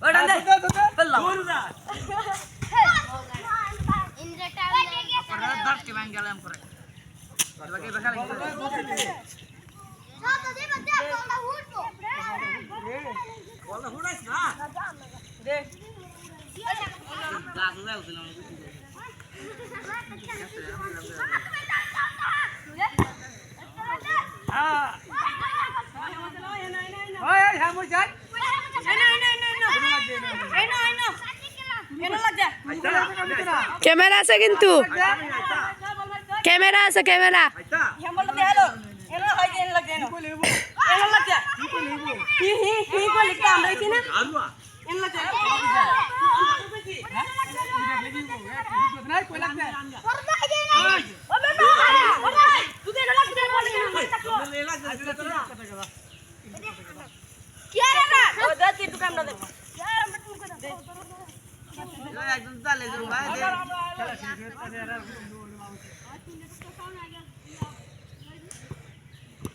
ওটা দে বললাম আপনারা দাঁত কে ভাঙ গেলাম করে বাকি বেখালে বলটা হুড়াইছ না দে গাছ উড়াই উঠলাম হ্যাঁ ওই হ্যাঁ মই যাই ক্যামেরা আছে কিন্তু ক্যামেরা আছে ক্যামেরা একদম চালে যাও ভাই দে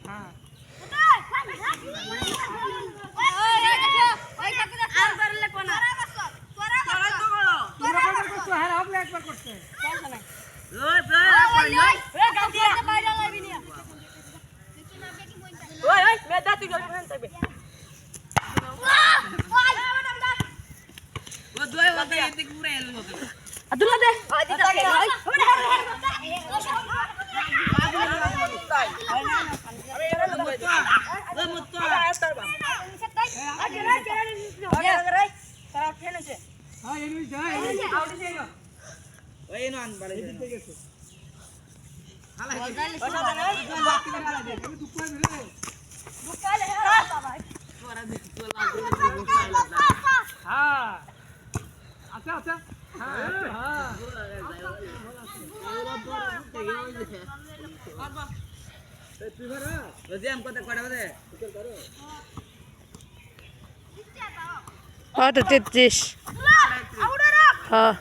হ্যাঁ আব্দুল্লাহ দে আচ্ছা আচ্ছা हाँ तो 33 हाँ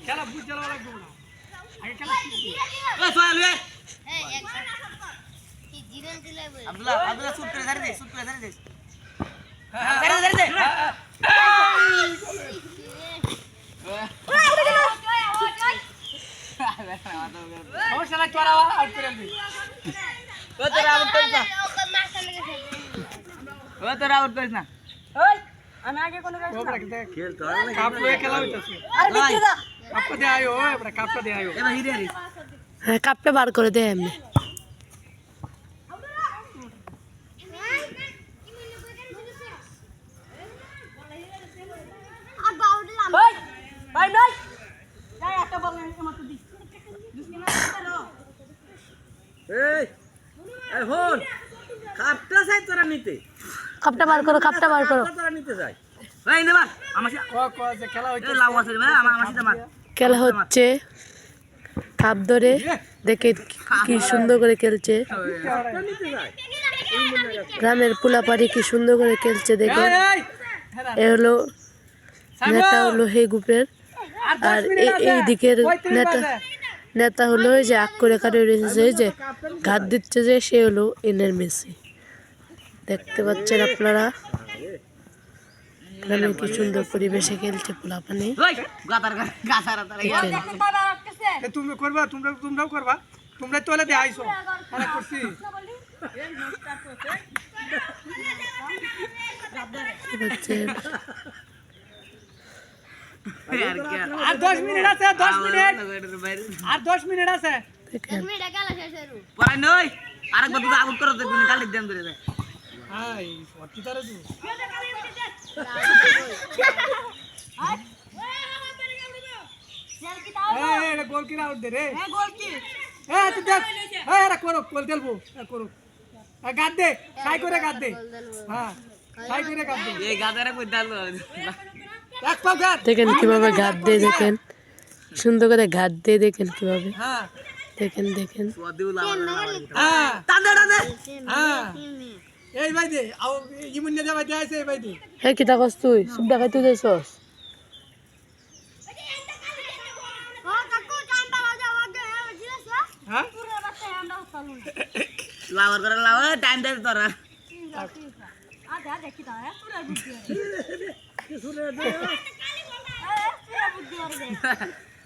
খেলা বুঝ জ্বালা লাগবে না আগে খেলা আব্দুল্লাহ আব্দুল্লাহ শুট করে ধরে দে ধরে দে ও শালা তোরা আউট করে দিবি ও তোরা আউট করিস না ও তোরা আউট করিস না ওই আমি আগে কোন কাজ খেল তো কাপ লয়ে খেলা হইতাছে আরে বিক্রি দা কাপ দে আयो ওই বড় কাপ দে आयो এবার হিরে রে হ্যাঁ কাপটা বার করে দে এমনি ভাই ভাই নয় যাই একটা বল আমার তো দিস এই এই হন কাপটা চাই তোরা নিতে কাপটা বার করো তোরা নিতে যাই এই নেবা আমার ও যে খেলা হইছে লাউ আছে রে আমার সাথে মার খেলা হচ্ছে কাপ ধরে দেখে কি সুন্দর করে খেলছে গ্রামের পোলাপাড়ি কি সুন্দর করে খেলছে দেখে এ হলো নেতা হলো হে গ্রুপের আর এই দিকের নেতা হলো যে আগ করে কাটে রয়েছে যে ঘাত দিচ্ছে যে সে হলো এনের মেসি দেখতে পাচ্ছেন আপনারা গ্রামে কি সুন্দর পরিবেশে খেলছে পোলাপানি তুমি করবা তোমরাও করবা তোমরা তোলে দে আইছো আরে করছি আর 10 মিনিট আছে 10 মিনিট আর 10 মিনিট আছে পরে নই আরেকবার দুটো আউট করতে দিন কালি দেন ধরে দে হাই সত্যি তারে তুই ए गोल की आउट दे रे ए गोल की ए तू देख ए रे करो गोल देलबो करो गाद दे साई करे गाद दे हां साई करे गाद दे এই গাদারে কই দালো এক পাও গাদ দেখেন কিভাবে ঘাত দিয়ে দেখেন সুন্দর করে ঘাত দিয়ে দেখেন কিভাবে হ্যাঁ দেখেন দেখেন হ্যাঁ হ্যাঁ এই ভাই দে আও ইমুন নিয়ে যাবে যাইছে এই ভাই দে হে কিতা কস তুই সুপ দেখাই তুই যাইছস হ্যাঁ লাওয়ার করে লাওয়ার টাইম দে তোরা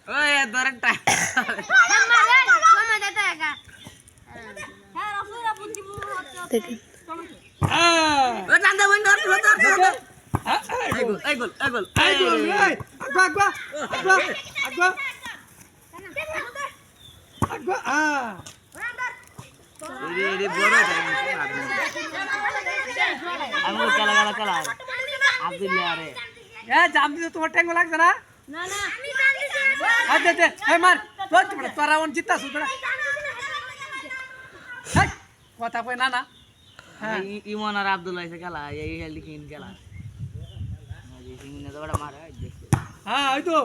ওই তোরা টাইম দেখেন হ্যাঁ ওই টাইম দে বন্ধ কর এই গোল এই গোল এই গোল এই গোল এই আগবা আগবা আগবা আগবা রে বড় আমি খেলা আব্দুল্লাহ রে এ জাম দিতে তোমার ট্যাঙ্গো লাগছে না আচ্ছা আচ্ছা এই মার তোরা ওন জিততা সুতরা কথা কই না না হ্যাঁ ইমন আর আব্দুল্লাহ এসে খেলা এই হেলদি কিন খেলা এই সিঙ্গুনে তো বড় মারে হ্যাঁ ওই তো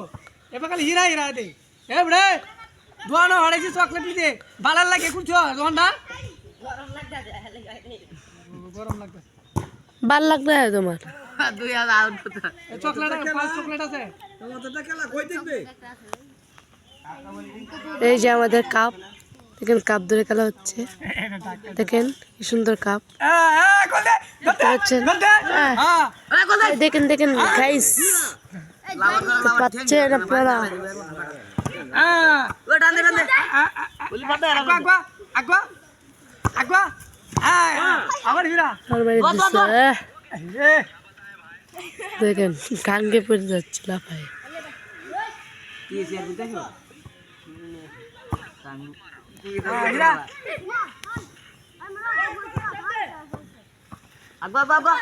এবার খালি হীরা হীরা দে এ বড়ে দোয়ানো হড়াইছি চকলেট দিতে বালার লাগে কুছ দোয়ানটা গরম লাগবে ভাল লাগবে তোমার দুই হাজার আউট চকলেট পাঁচ চকলেট আছে এই যে আমাদের কাপ দেখেন কাপ ধরে খেলা হচ্ছে দেখেন কি সুন্দর কাপ দেখতে পাচ্ছেন হ্যাঁ এই দেখেন দেখেন গাইস পাচ্ছেন আপনারা হ্যাঁ ওই ডানে ডানে বলি বাদ আগবা আগবা আগবা আগবা হ্যাঁ আবার হীরা আর মেরে দিছে এ দেখেন গাঙ্গে পড়ে যাচ্ছে লাফায় কি শেয়ার করতে हो হীরা আগবা বাবা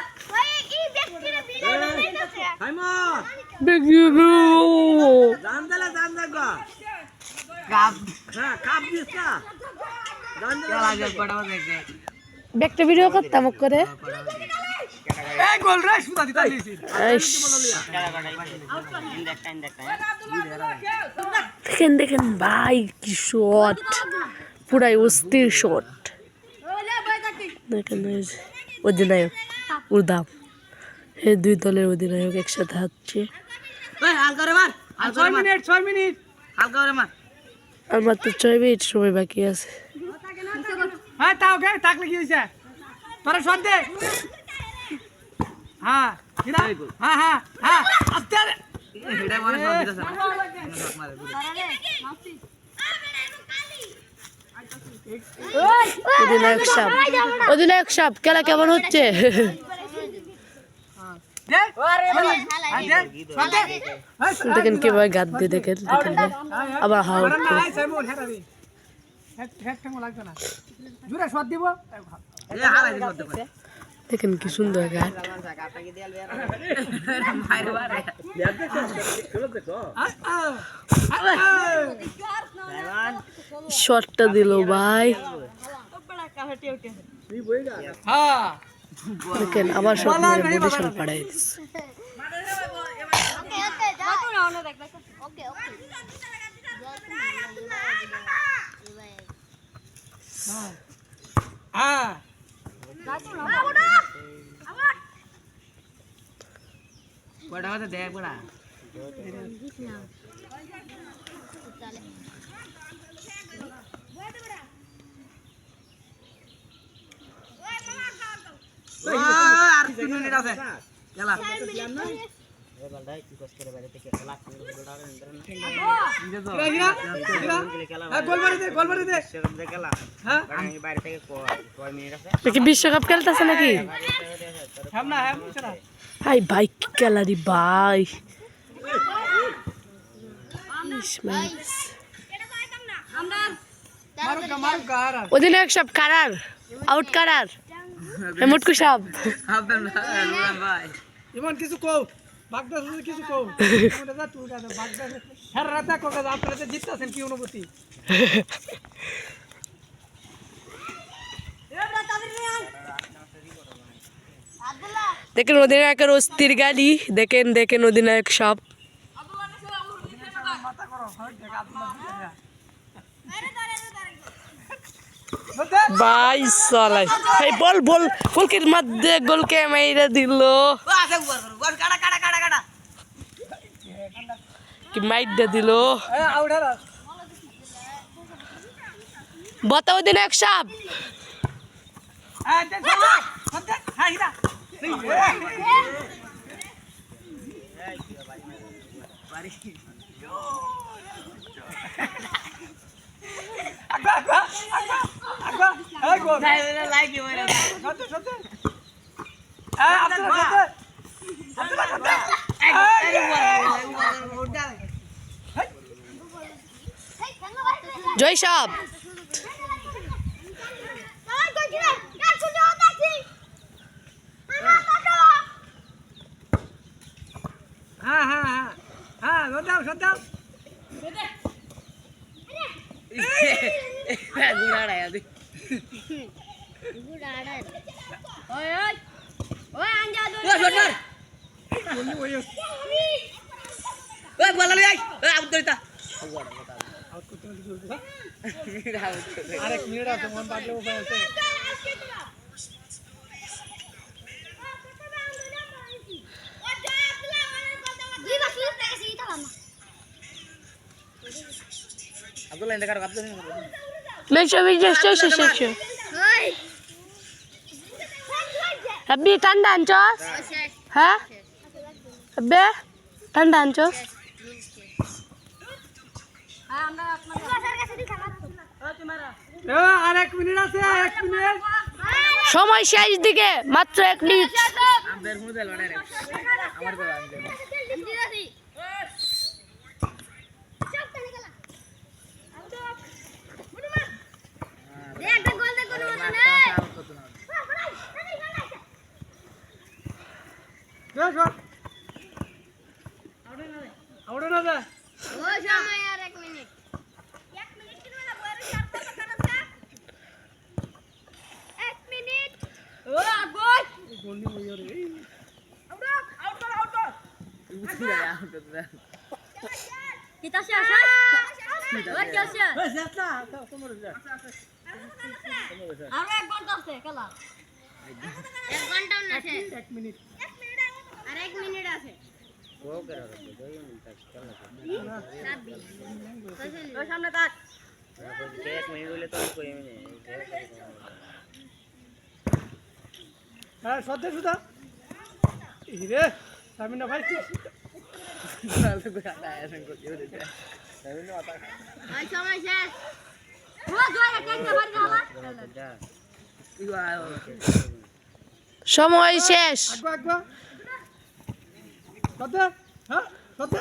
দেখি কাপ কাপ দিস না খেলা যে পড়াও দেখে একটা ভিডিও করতাম করে এই গোল রে সুদা দিতা দিছি দেখেন দেখেন ভাই কি শট পুরাই অস্থির শট দেখেন এই যে অধিনায়ক উদাম এই দুই দলের অধিনায়ক একসাথে হাঁটছে ওই হালকা করে মার হালকা করে মার 6 মিনিট হালকা করে মার আর মাত্র 6 মিনিট সময় বাকি আছে হ্যাঁ তাও গে তাকলে কি হইছে তোরা শট দে হ্যাঁ হীরা হ্যাঁ হ্যাঁ হ্যাঁ আস্তে এটা মানে সব দিতেছে মারে অধিনায়ক সাহেব খেলা কেমন হচ্ছে দে দে শট দে দেখেন কিভাবে গাদ দিয়ে দেখেন দেখেন আবার হাউট করে নাই Simon Hera the head Tango লাগবে না জুরে শট দিব এ হালাই দিতে করতে দেখেন কি সুন্দর গাদ মারে মারে শটটা দিল ভাই হ্যাঁ দেখেন আবার শট মেরে পজিশন পাড়াই দিচ্ছে হ্যাঁ বড় কথা দেখ বড়া আর 3 মিনিট আছে খেলা গোল মারি দে হ্যাঁ কি বিশ্বকাপ খেলতেছে নাকি সামনে হ্যাঁ বুঝছনা ভাই ভাই কি খেলারি ভাই মারুকা আর অধিনায়ক সাহেব কারার আউট কারার মুটকু সাহেব আপনার ভাই ইমন কিছু কও বাগদা কিছু কও ওটা যা তুই দাদা বাগদা হের রাতে কোকা আপনারা জিততাছেন কি অনুভূতি দেখেন অধিনায়কের অস্থির গালি দেখেন দেখেন অধিনায়ক সব মাথা করো ভাই সালাই এই বল বল ফুলকির মধ্যে গোলকে মেরে দিল কি মাইর দিল बताओ दिन एक साहब जय साहब हाँ हाँ हाँ हाँ बताओ बताओ गुड़ा रहा है अभी ओए ओए ओए अंजा दो ओए बोला ले आई ओए अब देता अरे मीरा तो मन बात लो पैसे Abdullah yang dekat Abdullah ini. लेशो लेशो अभी ठंडा आंचो हाँ अबे ठंडा आंचो আরেক মিনিট আছে 1 মিনিট সময় শেষ দিকে মাত্র 1 মিনিট আমাদের মুদে লড়ে রে আমার তো আমাদের आवडे ना जा kita siapa? Buat siapa? Aku ek घंटा से कला 1 घंटा ना से 1 मिनिट अरे 1 मिनिट আছে वो करा दो 2 मिनट तक चल ओ सामने तक 1 मिनट बोले तो कोई नहीं হ্যাঁ সত্যি সুদা ইরে সামিনা ভাই Lalu gue ada ya sengkut dia udah. Tapi ini otak. ay sama শেষ ও জোরে কেটে বাড়ি গালা Iya. সময় শেষ আগবা আগবা সত্যি হ্যাঁ সত্যি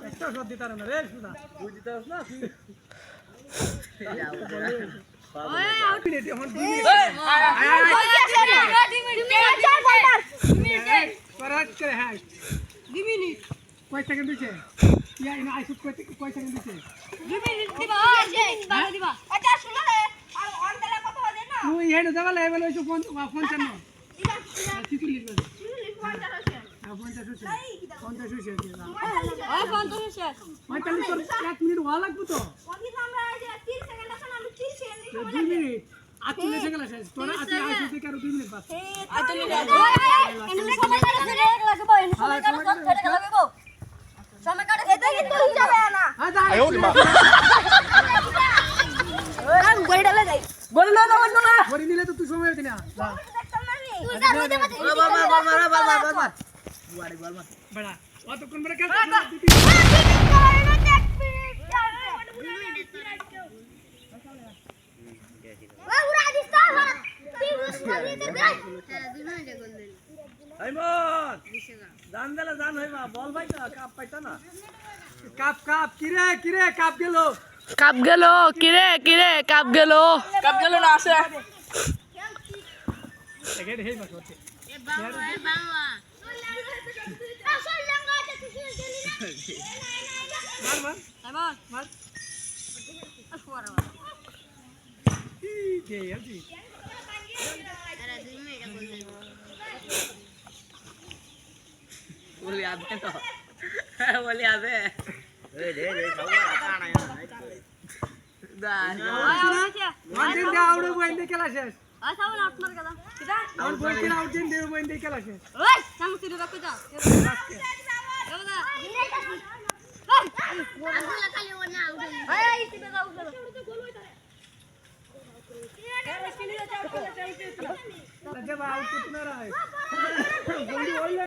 একটা সত্যি তার না রে সুদা বুঝতে পারছ না ওই আউট মিনিট এখন 2 মিনিট করাট করে হ্যাঁ 2 মিনিট কয় সেকেন্ড দিছে ইয়া ইনা আইসু কয় সেকেন্ড দিছে 2 মিনিট দিবা দিবা এটা শুনো রে আর অন দিলে কত বাজে না তুই হেড দেবা লেভেল হইছো 55 দিবা চিতুলি বাজে 50 50 শেষ দিলা ওই 50 শেষ 45 তোর 1 মিনিট হওয়া লাগবে তো ওই আমরা এই যে 30 সেকেন্ড আছে না আমি 30 সেকেন্ড 2 মিনিট আজ চলে গেল শেষ তোরা আজ আইসু থেকে আর 2 মিনিট বাকি সময় কাটে ফেলে লাগবে সময় কাটে ফেলে লাগবে সময় কাটে এটা কিন্তু যাবে না হ্যাঁ যা আমি গড়ি ডালে যাই বল না বড়ি নিলে তো তুই সময় হইতে না যা তুই যা রোদে মাঝে Bal. Buat bal mah. বড়া অতক্ষণ বড় কাজ Aimon. Jan dala jan hoy ma ball bhai ta kap paita na. Cup cup কিরে কাপ গেল কাপ গেল কিরে কাপ গেল না আসে সেকেন্ড হেই মাস হচ্ছে এ বাবা এ বাবা আসল লঙ্গা আছে তুই গেলি না মার মার মার কে यार আরে 2 মিনিট বললি Boleh abe to. Boleh abe. De, kau nak ana ya. One দিন দে আউট বইন দে খেলা শেষ আমার বলছিল আউট দিন দে বইন দে খেলা শেষ আঙ্গুলে খালি ও না আউট जब आउट कितना रहा है